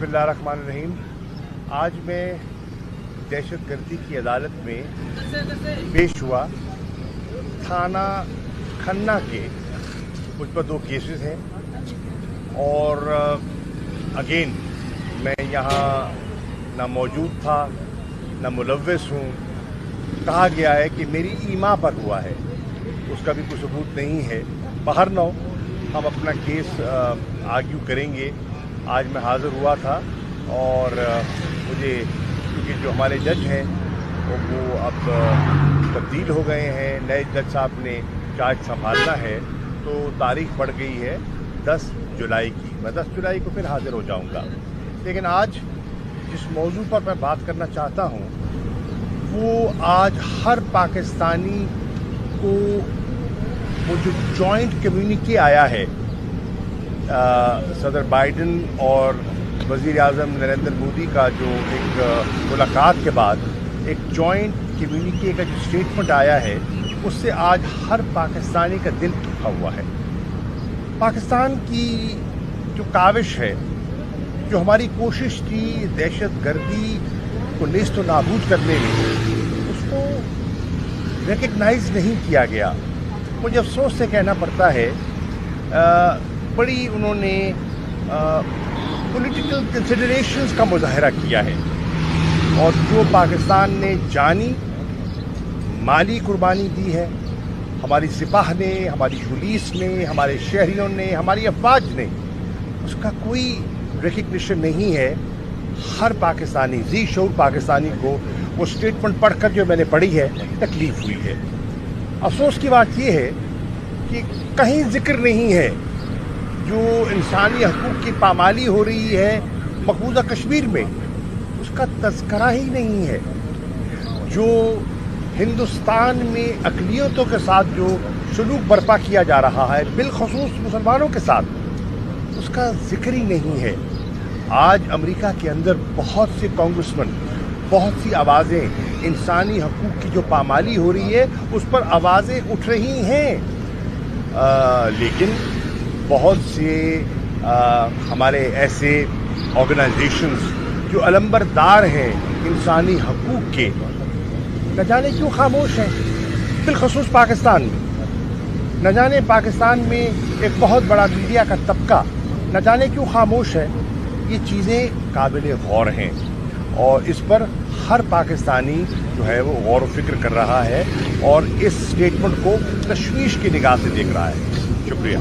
बिस्मिल्लाहिर्रहमानिर्रहीम। आज मैं दहशत गर्दी की अदालत में पेश हुआ। थाना खन्ना के मुझ पर 2 केसेस हैं और अगेन मैं यहाँ ना मौजूद था ना मुलव्विस हूँ। कहा गया है कि मेरी ईमा पर हुआ है, उसका भी कोई सबूत नहीं है। बाहर न हो, हम अपना केस आर्ग्यू करेंगे। आज मैं हाज़िर हुआ था और मुझे क्योंकि जो हमारे जज हैं वो अब तब्दील हो गए हैं, नए जज साहब ने चार्ज संभालना है, तो तारीख पड़ गई है 10 जुलाई की। मैं 10 जुलाई को फिर हाज़िर हो जाऊंगा। लेकिन आज जिस मौजू पर मैं बात करना चाहता हूँ वो आज हर पाकिस्तानी को वो जो जॉइंट कम्युनिके आया है सदर बाइडन और वज़ीर आज़म नरेंद्र मोदी का, जो एक मुलाकात के बाद एक जॉइंट कम्युनिके का जो स्टेटमेंट आया है, उससे आज हर पाकिस्तानी का दिल दुखा हुआ है। पाकिस्तान की जो काविश है, जो हमारी कोशिश थी दहशत गर्दी को नेस्त व नाबूद करने में, उसको रिकग्नाइज नहीं किया गया। मुझे अफसोस से कहना पड़ता है बड़ी उन्होंने पॉलिटिकल कंसिडरेशंस का मुजाहरा किया है और जो पाकिस्तान ने जानी माली कुर्बानी दी है, हमारी सिपाह ने, हमारी पुलिस ने, हमारे शहरियों ने, हमारी अफवाज ने, उसका कोई रिकग्निशन नहीं है। हर पाकिस्तानी, जी शऊर पाकिस्तानी को वो स्टेटमेंट पढ़कर जो मैंने पढ़ी है, तकलीफ हुई है। अफसोस की बात यह है कि कहीं जिक्र नहीं है जो इंसानी हकूक़ की पामाली हो रही है मकबूजा कश्मीर में, उसका तज़किरा ही नहीं है। जो हिंदुस्तान में अक़लियतों के साथ जो सलूक बर्पा किया जा रहा है, बिलख़ुसूस मुसलमानों के साथ, उसका जिक्र ही नहीं है। आज अमेरिका के अंदर बहुत से कांग्रेसमैन, बहुत सी आवाज़ें इंसानी हकूक़ की जो पामाली हो रही है उस पर आवाज़ें उठ रही हैं, लेकिन बहुत से हमारे ऐसे ऑर्गेनाइजेशंस जो अलंबरदार हैं इंसानी हकूक़ के, न जाने क्यों खामोश हैं। बिलख़ुसूस पाकिस्तान में, न जाने पाकिस्तान में एक बहुत बड़ा मीडिया का तबका न जाने क्यों खामोश है। ये चीज़ें काबिल गौर हैं और इस पर हर पाकिस्तानी जो है वो गौर व फिक्र कर रहा है और इस स्टेटमेंट को तशवीश की निगाह से देख रहा है। शुक्रिया।